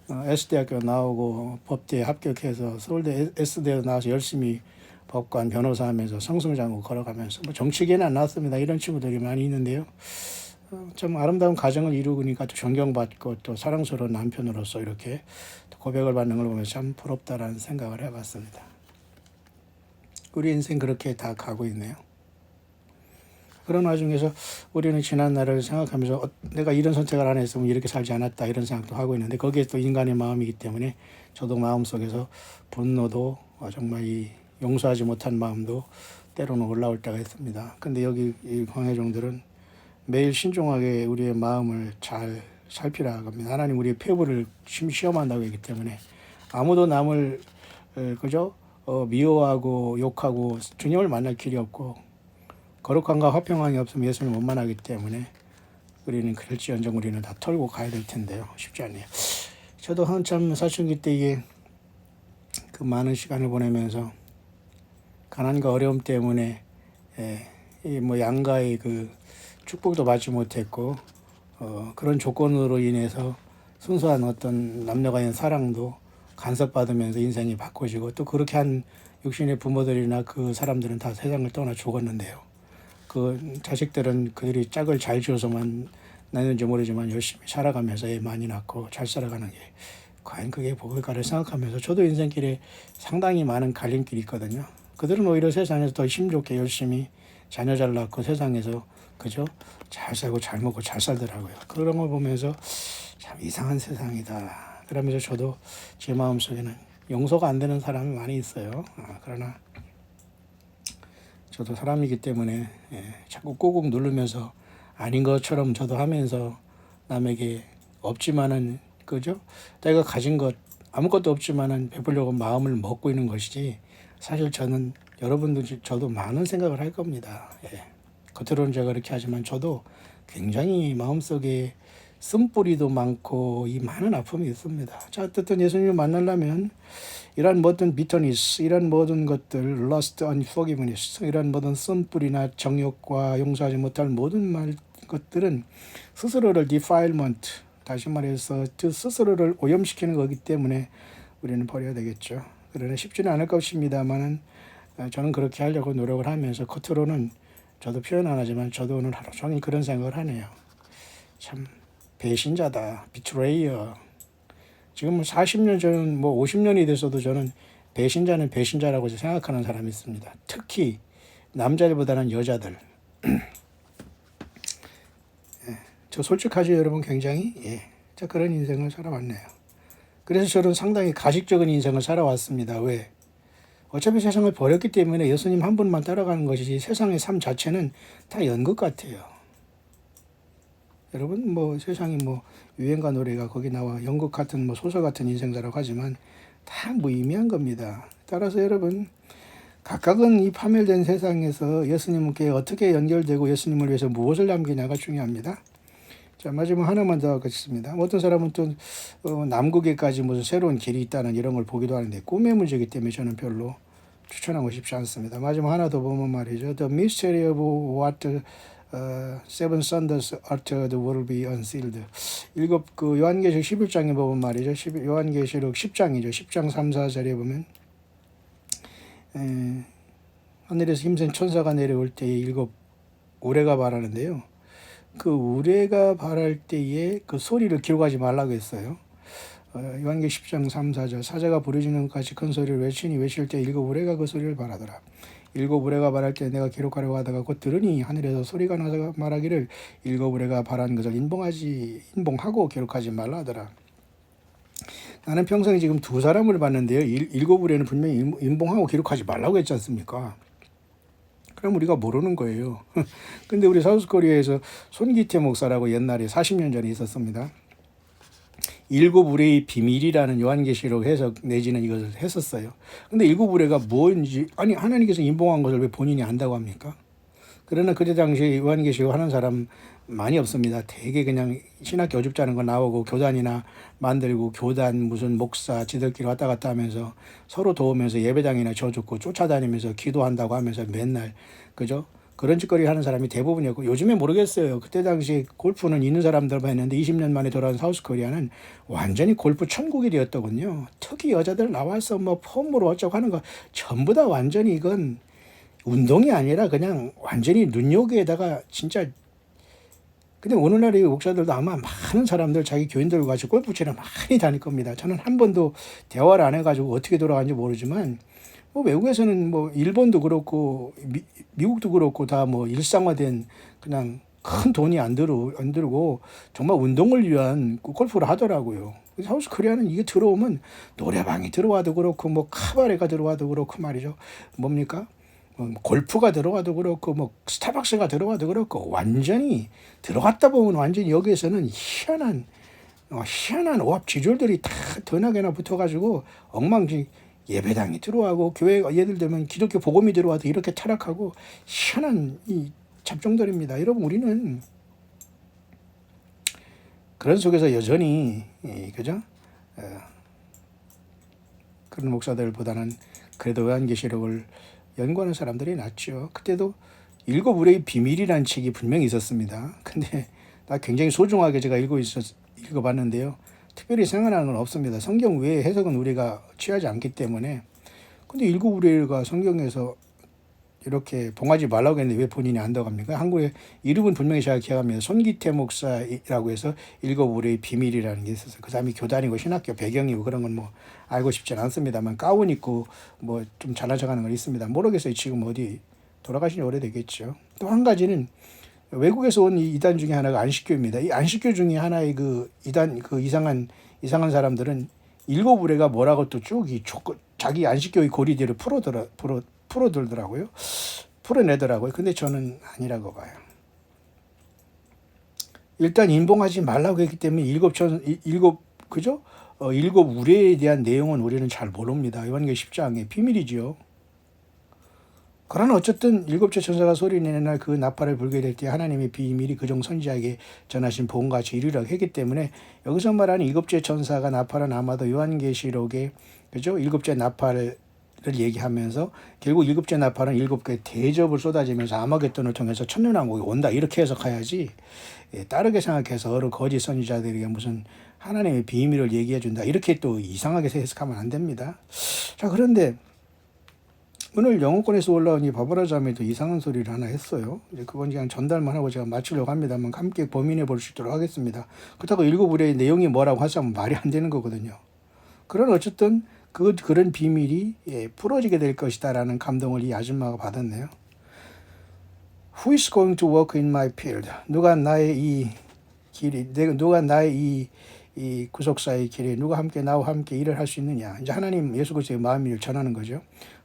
S대학교 나오고 법대에 합격해서 서울대 S대에 나와서 열심히 법관, 변호사 하면서 성승장구 걸어가면서 뭐 정치계는 안 나왔습니다. 이런 친구들이 많이 있는데요. 좀 아름다운 가정을 이루니까 또 존경받고 또 사랑스러운 남편으로서 이렇게 고백을 받는 걸 보면서 참 부럽다라는 생각을 해봤습니다. 우리 인생 그렇게 다 가고 있네요. 그런 와중에서 우리는 지난 날을 생각하면서 내가 이런 선택을 안 했으면 이렇게 살지 않았다 이런 생각도 하고 있는데 거기에 또 인간의 마음이기 때문에 저도 마음속에서 분노도 정말 이 용서하지 못한 마음도 때로는 올라올 때가 있습니다. 근데 여기 이 광해종들은 매일 신중하게 우리의 마음을 잘 살피라고 합니다. 하나님 우리의 폐부를 시험한다고 했기 때문에 아무도 남을 그죠? 미워하고 욕하고 주님을 만날 길이 없고 거룩함과 화평함이 없으면 예수를 못 만나기 때문에 우리는 그럴지언정 우리는 다 털고 가야 될 텐데요. 쉽지 않네요. 저도 한참 사춘기 때 이게 그 많은 시간을 보내면서 가난과 어려움 때문에 이 뭐 양가의 그 축복도 받지 못했고 그런 조건으로 인해서 순수한 어떤 남녀간의 사랑도 간섭받으면서 인생이 바꿔지고 또 그렇게 한 육신의 부모들이나 그 사람들은 다 세상을 떠나 죽었는데요. 그 자식들은 그들이 짝을 잘 지어서만 낳는지 모르지만 열심히 살아가면서 애 많이 낳고 잘 살아가는 게 과연 그게 복일까를 생각하면서 저도 인생길에 상당히 많은 갈림길이 있거든요. 그들은 오히려 세상에서 더 힘좋게 열심히 자녀 잘 낳고 세상에서 그죠? 잘 살고 잘 먹고 잘 살더라고요. 그런 걸 보면서 참 이상한 세상이다. 그러면서 저도 제 마음속에는 용서가 안 되는 사람이 많이 있어요. 그러나 저도 사람이기 때문에 자꾸 꾹꾹 누르면서 아닌 것처럼 저도 하면서 남에게 없지만은 그죠? 내가 가진 것 아무것도 없지만은 베풀려고 마음을 먹고 있는 것이지 사실 저는 여러분도 저도 많은 생각을 할 겁니다. 예. 겉으로는 제가 그렇게 하지만 저도 굉장히 마음속에 쓴뿌리도 많고 이 많은 아픔이 있습니다. 자, 어쨌든 예수님을 만나려면 이런 모든 비터니스, 이런 모든 것들, lust, unforgiveness, 이런 모든 쓴뿌리나 정욕과 용서하지 못할 모든 것들은 스스로를 defilement, 다시 말해서 스스로를 오염시키는 거기 때문에 우리는 버려야 되겠죠. 그러나 쉽지는 않을 것입니다만은 저는 그렇게 하려고 노력을 하면서 겉으로는 저도 표현 안 하지만 저도 오늘 하루 종일 그런 생각을 하네요. 참 배신자다, 비트레이어. 지금 40년 전, 50년이 됐어도 저는 배신자는 배신자라고 생각하는 사람이 있습니다. 특히 남자들보다는 여자들. 저 솔직하죠, 여러분? 굉장히. 예. 자, 그런 인생을 살아왔네요. 그래서 저는 상당히 가식적인 인생을 살아왔습니다. 왜? 어차피 세상을 버렸기 때문에 예수님 한 분만 따라가는 것이지 세상의 삶 자체는 다 연극 같아요. 여러분 세상이 유행가 노래가 거기 나와 연극 같은 소설 같은 인생사라고 하지만 다 무의미한 겁니다. 따라서 여러분 각각은 이 파멸된 세상에서 예수님께 어떻게 연결되고 예수님을 위해서 무엇을 남기냐가 중요합니다. 자, 마지막 하나만 더 하겠습니다. 어떤 사람은 또 남극에까지 무슨 새로운 길이 있다는 이런 걸 보기도 하는데 꿈의 문제이기 때문에 저는 별로 추천하고 싶지 않습니다. 마지막 하나 더 보면 말이죠. The mystery of what seven thunders after the world be unsealed. 요한계시록 11장에 보면 말이죠. 요한계시록 10장이죠. 10장 3, 4절에 보면 하늘에서 힘센 천사가 내려올 때에 일곱 우레가 발하는데요. 그 우레가 발할 때에 그 소리를 기록하지 말라고 했어요. 요한계시록 10장 3, 4절 사자가 부르짖는 같이 큰 소리를 외칠 때 일곱 우레가 그 소리를 발하더라. 일곱 우레가 발할 때 내가 기록하려고 하다가 곧 들으니 하늘에서 소리가 나서 말하기를 일곱 우레가 발한 것을 인봉하고 기록하지 말라 하더라. 나는 평생에 지금 두 사람을 봤는데요. 일곱 우레는 분명히 인봉하고 기록하지 말라고 했지 않습니까? 그럼 우리가 모르는 거예요. 근데 우리 사우스코리아에서 손기태 목사라고 옛날에 40년 전에 있었습니다. 일곱 우레의 비밀이라는 요한계시록 해석 내지는 이것을 했었어요. 근데 일곱 우레가 뭔지, 아니 하나님께서 인봉한 것을 왜 본인이 안다고 합니까? 그러나 그때 당시 요한계시록 하는 사람 많이 없습니다. 되게 그냥 신학 교집자는 거 나오고 교단이나 만들고 교단 무슨 목사 지들끼리 왔다 갔다 하면서 서로 도우면서 예배당이나 져주고 쫓아다니면서 기도한다고 하면서 맨날 그죠? 그런 짓거리 하는 사람이 대부분이었고 요즘에 모르겠어요. 그때 당시 골프는 있는 사람들만 했는데 20년 만에 돌아온 사우스코리아는 완전히 골프 천국이 되었더군요. 특히 여자들 나와서 폼으로 어쩌고 하는 거 전부 다 완전히 이건 운동이 아니라 그냥 완전히 눈요기에다가 진짜. 근데 오늘날의 목사들도 아마 많은 사람들 자기 교인들과 같이 골프 치러 많이 다닐 겁니다. 저는 한 번도 대화를 안 해가지고 어떻게 돌아가는지 모르지만 외국에서는 일본도 그렇고 미국도 그렇고 다 일상화된 그냥 큰 돈이 안 들고 정말 운동을 위한 골프를 하더라고요. 사우스 코리아는 이게 들어오면 노래방이 들어와도 그렇고 카바레가 들어와도 그렇고 말이죠. 뭡니까? 골프가 들어와도 그렇고 스타벅스가 들어와도 그렇고 완전히 들어갔다 보면 완전히 여기에서는 희한한 오합지졸들이 다 드나게나 붙어가지고 엉망진 예배당이 들어가고 교회가 예를 들면 기독교 복음이 들어와도 이렇게 타락하고 희한한 이 잡종들입니다. 여러분 우리는 그런 속에서 여전히 그죠? 그런 목사들보다는 그래도 요한계시록을 연구하는 사람들이 낫죠. 그때도 일곱 우레의 비밀이라는 책이 분명히 있었습니다. 근데 나 굉장히 소중하게 제가 읽어봤는데요. 특별히 생각나는 건 없습니다. 성경 외의 해석은 우리가 취하지 않기 때문에. 근데 일곱 우레가 성경에서 이렇게 봉하지 말라고 했는데 왜 본인이 안다고 합니까? 한국의 이름은 분명히 제가 기억합니다. 손기태 목사라고 해서 일곱 우레의 비밀이라는 게 있었어요. 그 사람이 교단이고 신학교 배경이고 그런 건 알고 싶지는 않습니다만 가운 입고 좀 잘난 척하는 건 있습니다. 모르겠어요. 지금 어디 돌아가신 지 오래되겠죠. 또 한 가지는 외국에서 온 이 이단 중에 하나가 안식교입니다. 이 안식교 중에 하나의 그 이단 이상한 사람들은 일곱 우레가 뭐라고 또 쭉 자기 안식교의 고리대로 풀어들더라고요. 풀어내더라고요. 근데 저는 아니라고 봐요. 일단 인봉하지 말라고 했기 때문에 그죠? 일곱 우레에 대한 내용은 우리는 잘 모릅니다. 요한계시록 10장의 비밀이죠. 그러나 어쨌든 일곱째 천사가 소리내는 날 그 나팔을 불게 될 때 하나님의 비밀이 그종 선지자에게 전하신 복음같이 이루리라고 했기 때문에 여기서 말하는 일곱째 천사가 나팔은 아마도 요한계시록의 그죠? 일곱째 나팔을 얘기하면서 결국 일곱째 나팔은 일곱 개의 대접을 쏟아지면서 아마겟돈을 통해서 천년왕국이 온다 이렇게 해석해야지 다르게 생각해서 어느 거짓 선지자들에게 무슨 하나님의 비밀을 얘기해 준다 이렇게 또 이상하게 해석하면 안 됩니다. 자, 그런데 오늘 영어권에서 올라온 이 바바라 자매도 이상한 소리를 하나 했어요. 이제 그건 그냥 전달만 하고 제가 마치려고 합니다만 함께 고민해 볼 수 있도록 하겠습니다. 그렇다고 읽어보려 내용이 뭐라고 하자면 말이 안 되는 거거든요. 그런 어쨌든 그런 비밀이 풀어지게 될 것이다라는 감동을 이 아줌마가 받았네요. Who is going to work in my field? 누가 나의 이 길이, 누가 나의 이 구속사의 길에 누가 함께 나와 함께 일을 할 수 있느냐? 이제 하나님 예수 그리스도의 마음을 전하는 거죠.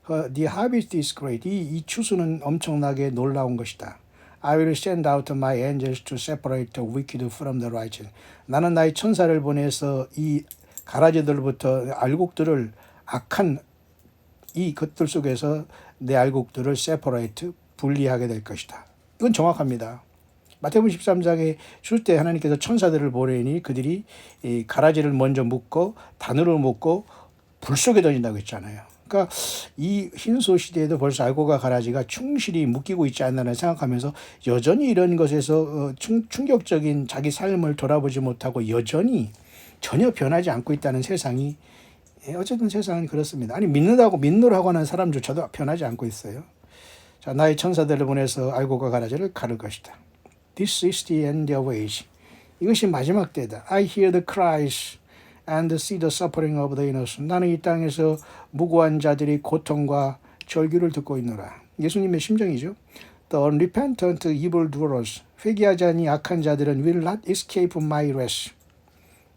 The harvest is great. 이 추수는 엄청나게 놀라운 것이다. I will send out my angels to separate the wicked from the righteous. 나는 나의 천사를 보내서 이 가라지들부터 알곡들을 악한 이 것들 속에서 내 알곡들을 separate 분리하게 될 것이다. 이건 정확합니다. 마태복음 13장에 줄 때 하나님께서 천사들을 보내니 그들이 이 가라지를 먼저 묶고 단으로 묶고 불 속에 던진다고 했잖아요. 그러니까 이 흰소 시대에도 벌써 알곡과 가라지가 충실히 묶이고 있지 않나를 생각하면서 여전히 이런 것에서 충격적인 자기 삶을 돌아보지 못하고 여전히 전혀 변하지 않고 있다는 세상이 어쨌든 세상은 그렇습니다. 아니 믿노라고 하는 사람조차도 변하지 않고 있어요. 자, 나의 천사들을 보내서 알곡과 가라지를 가를 것이다. This is the end of age. 이것이 마지막 때다. I hear the cries and see the suffering of the innocent. 나는 이 땅에서 무고한 자들이 고통과 절규를 듣고 있노라. 예수님의 심정이죠. The unrepentant evildoers. 회개하지 않니 악한 자들은 will not escape my wrath.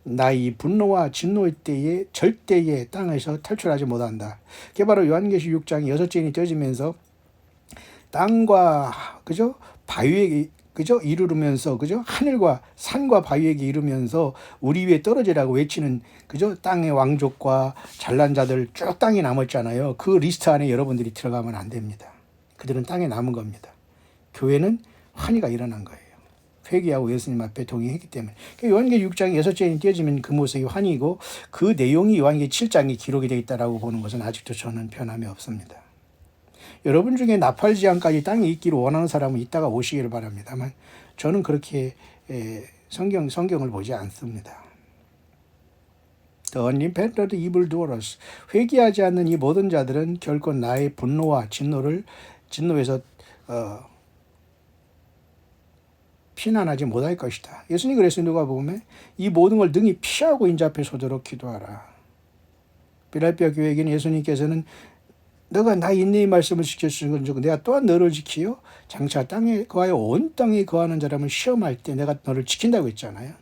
나의 분노와 진노의 때에 절대의 땅에서 탈출하지 못한다. 그게 바로 요한계시 6장 6째인이 떼어지면서 땅과 그죠? 바위에게 그죠? 이르면서 그죠? 하늘과 산과 바위에게 이르면서 우리 위에 떨어지라고 외치는 그죠? 땅의 왕족과 잘난 자들 쭉 땅에 남았잖아요. 그 리스트 안에 여러분들이 들어가면 안 됩니다. 그들은 땅에 남은 겁니다. 교회는 환희가 일어난 거예요. 회개하고 예수님 앞에 동의했기 때문에. 요한계시 6장 6절이 띄어지면 그 모습이 환희이고 그 내용이 요한계시 7장에 기록이 되어 있다고 보는 것은 아직도 저는 변함이 없습니다. 여러분 중에 나팔지향까지 땅에 있기를 원하는 사람은 이따가 오시기를 바랍니다만 저는 그렇게 성경을 보지 않습니다. The unrepentant evildoers. 회개하지 않는 이 모든 자들은 결코 나의 분노와 진노에서 피난하지 못할 것이다. 예수님 그래서 누가복음에 이 모든 걸 능히 피하고 인자 앞에 서도록 기도하라. 필라델피아 교회에게는 예수님께서는 너가 나 인내의 말씀을 지켜주는 건 내가 또한 너를 지키요. 장차 땅에 거하여 온 땅에 거하는 사람을 시험할 때 내가 너를 지킨다고 했잖아요.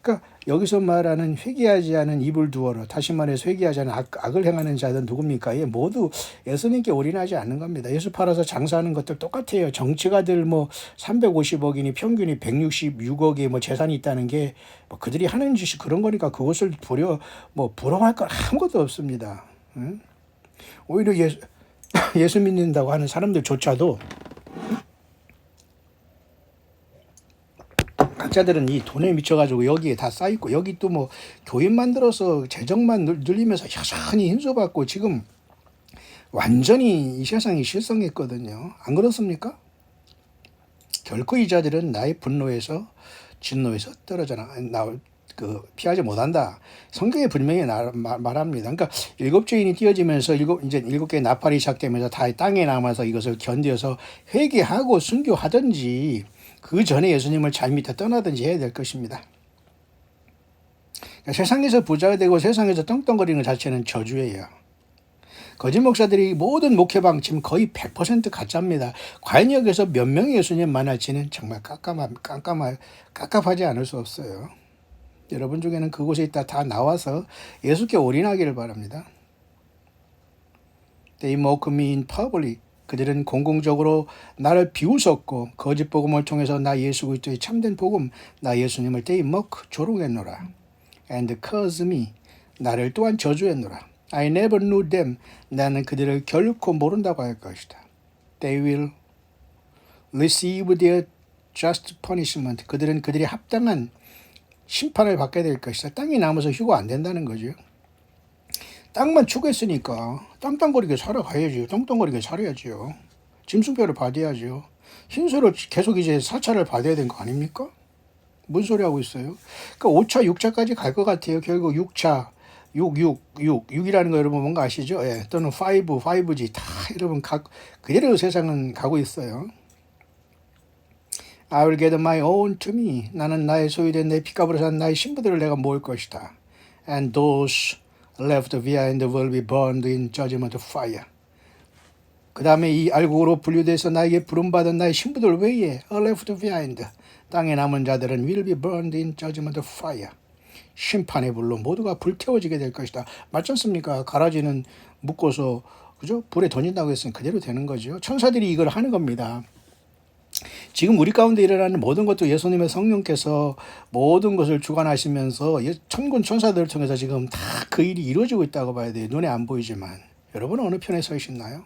그러니까 여기서 말하는 회개하지 않은 입을 두어라. 다시 말해서 회개하지 않은 악을 행하는 자들은 누굽니까? 예, 모두 예수님께 올인하지 않는 겁니다. 예수 팔아서 장사하는 것들 똑같아요. 정치가들 뭐 350억이니 평균이 166억의 뭐 재산이 있다는 게 뭐 그들이 하는 짓이 그런 거니까 그것을 부러워할 건 아무것도 없습니다. 응? 오히려 예수 믿는다고 하는 사람들조차도 학자들은 이 돈에 미쳐가지고 여기에 다 쌓이고 여기 또 뭐 교인 만들어서 재정만 늘리면서 여전히 힘줘받고 지금 완전히 이 세상이 실성했거든요. 안 그렇습니까? 결코 이 자들은 나의 분노에서 진노에서 떨어져 나올 피하지 못한다. 성경에 분명히 말합니다. 그러니까 일곱 죄인이 띄어지면서 일곱 개의 나팔이 시작되면서 다 땅에 남아서 이것을 견뎌서 회개하고 순교하든지 그 전에 예수님을 잘 믿어 떠나든지 해야 될 것입니다. 그러니까 세상에서 부자가 되고 세상에서 떵떵거리는 것 자체는 저주예요. 거짓 목사들이 모든 목회 방침 거의 100% 가짜입니다. 과연 여기서 몇 명의 예수님 만날지는 정말 깝깝하지 않을 수 없어요. 여러분 중에는 그곳에 있다 다 나와서 예수께 올인하기를 바랍니다. They mock me in public. 그들은 공공적으로 나를 비웃었고 거짓 복음을 통해서 나 예수 그리스도의 참된 복음 나 예수님을 they mock 조롱했노라. And curse me. 나를 또한 저주했노라. I never knew them. 나는 그들을 결코 모른다고 할 것이다. they will receive their just punishment. 그들은 그들이 합당한 심판을 받게 될 것이다. 땅이 남아서 휴가 안 된다는 거죠. 땅만 추구했으니까 땅땅거리게 살아가야죠. 떵떵거리게 살아야지요. 짐승뼈를 받아야죠. 흰수를 계속 이제 사찰을 받아야 되는 거 아닙니까? 뭔 소리 하고 있어요? 그러니까 5차, 6차까지 갈 것 같아요. 결국 6차, 6이라는 거 여러분 뭔가 아시죠? 예. 또는 5, 5G 다 여러분 그대로 세상은 가고 있어요. I will get my own to me. 나는 나의 소유된 내 피값으로 산 나의 신부들을 내가 모을 것이다. And those left behind will be burned in judgment fire. 그 다음에 이 알곡으로 분류돼서 나에게 부름받은 나의 신부들 외에 left behind. 땅에 남은 자들은 will be burned in judgment fire. 심판의 불로 모두가 불태워지게 될 것이다. 맞지 않습니까? 가라지는 묶어서 그죠? 불에 던진다고 했으면 그대로 되는 거죠. 천사들이 이걸 하는 겁니다. 지금 우리 가운데 일어나는 모든 것도 예수님의 성령께서 모든 것을 주관하시면서 천군 천사들을 통해서 지금 다 그 일이 이루어지고 있다고 봐야 돼요. 눈에 안 보이지만. 여러분은 어느 편에 서 계시나요?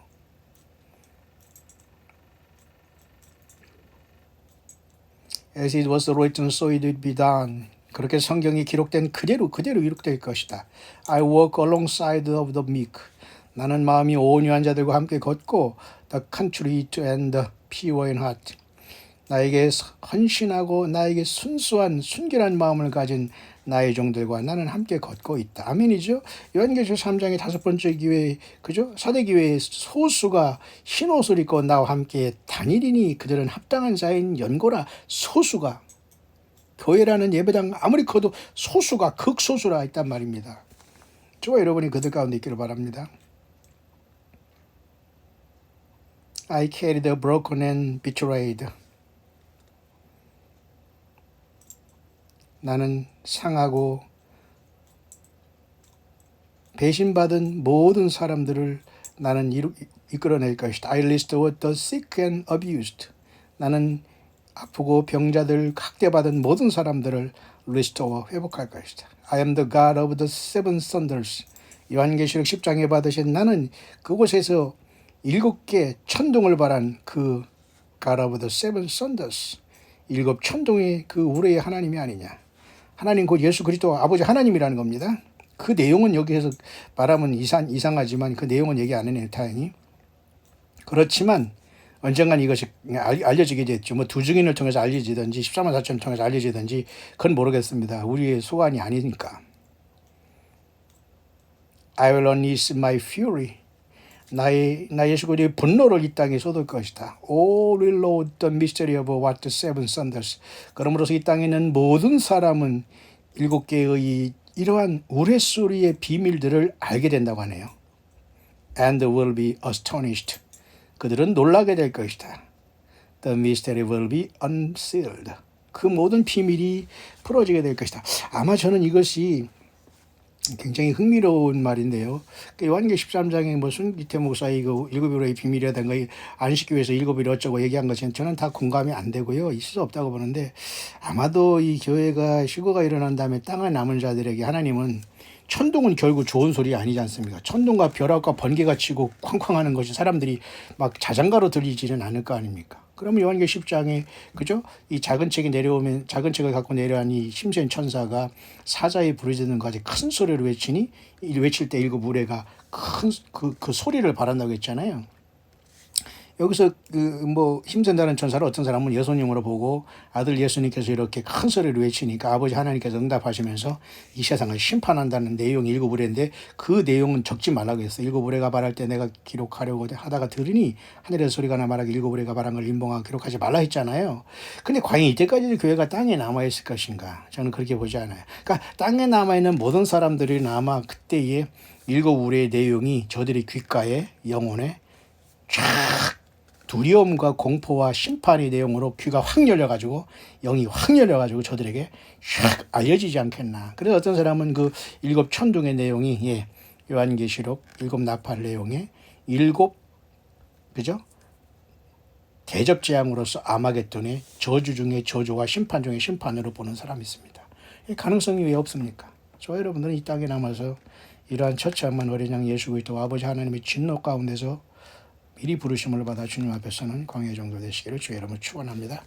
As it was written, so it will be done. 그렇게 성경이 기록된 그대로 기록될 것이다. I walk alongside of the meek. 나는 마음이 온유한 자들과 함께 걷고 the contrite and the pure in heart. 나에게 헌신하고 나에게 순수한 순결한 마음을 가진 나의 종들과 나는 함께 걷고 있다. 아멘이죠. 요한계시록 3장의 5번째 기회, 그죠? 사대기회의 소수가 흰 옷을 입고 나와 함께 다니리니 그들은 합당한 자인 연고라. 소수가 교회라는 예배당 아무리 커도 소수가 극소수라 있단 말입니다. 저와 여러분이 그들 가운데 있기를 바랍니다. I carry the broken and betrayed. 나는 상하고 배신받은 모든 사람들을 나는 이끌어낼 것이다. I restore the sick and abused. 나는 아프고 병자들 학대받은 모든 사람들을 restore 회복할 것이다. I am the God of the seven thunders. 요한계시록 10장에 받으신 나는 그곳에서 7개 천둥을 발한 그 God of the seven thunders. 7 천둥의 그 우레의 하나님이 아니냐. 하나님 곧 예수 그리스도 아버지 하나님이라는 겁니다. 그 내용은 여기에서 말하면 이상하지만 그 내용은 얘기 안 해요. 다행히. 그렇지만 언젠간 이것이 알려지게 됐죠. 뭐 두 증인을 통해서 알려지든지 14만 4천을 통해서 알려지든지 그건 모르겠습니다. 우리의 소관이 아니니까. I will unleash my fury. 나 예수 그리스도의 분노를 이 땅에 쏟을 것이다. All will know the mystery of what the seven thunders. 그러므로서 이 땅에 있는 모든 사람은 7개의 이러한 우레소리의 비밀들을 알게 된다고 하네요. And will be astonished. 그들은 놀라게 될 것이다. The mystery will be unsealed. 그 모든 비밀이 풀어지게 될 것이다. 아마 저는 이것이 굉장히 흥미로운 말인데요. 요한계시록 13장에 뭐 순기태 목사의 그 7일의 비밀이라든가 안식교에서 7일 어쩌고 얘기한 것은 저는 다 공감이 안 되고요. 있을 수 없다고 보는데 아마도 이 교회가 휴거가 일어난 다음에 땅에 남은 자들에게 하나님은 천둥은 결국 좋은 소리 아니지 않습니까? 천둥과 벼락과 번개가 치고 쾅쾅하는 것이 사람들이 막 자장가로 들리지는 않을 거 아닙니까? 그러면 요한계시록 10장에 그죠? 이 작은 책을 갖고 내려온 이 심센 천사가 사자의 부르짖는 것까지 큰 소리로 외칠 때 7 우레가 큰 그 소리를 바란다고 했잖아요. 여기서 뭐 힘센다는 천사를 어떤 사람은 예수님으로 보고 아들 예수님께서 이렇게 큰 소리를 외치니까 아버지 하나님께서 응답하시면서 이 세상을 심판한다는 내용이 7 우레인데 그 내용은 적지 말라고 했어요. 7 우레가 말할 때 내가 기록하려고 하다가 들으니 하늘에서 소리가 나 말하기 7 우레가 말한 걸 인봉하고 기록하지 말라 했잖아요. 근데 과연 이때까지도 교회가 땅에 남아있을 것인가? 저는 그렇게 보지 않아요. 그러니까 땅에 남아있는 모든 사람들이 아마 그때의 7 우레의 내용이 저들의 귓가에 영혼에 쫙 두려움과 공포와 심판의 내용으로 귀가 확 열려가지고 영이 확 열려가지고 저들에게 샥 알려지지 않겠나. 그래서 어떤 사람은 그 7 천둥의 내용이 요한계시록 7 나팔 내용에 7 그죠? 대접 재앙으로서 아마겟돈의 저주 중에 저주와 심판 중에 심판으로 보는 사람이 있습니다. 가능성이 왜 없습니까? 저 여러분들은 이 땅에 남아서 이러한 처참한 어린 양 예수 그리스도 아버지 하나님의 진노 가운데서 미리 부르심을 받아 주님 앞에 서는 광야 정도 되시기를 주의 이름으로 축원합니다.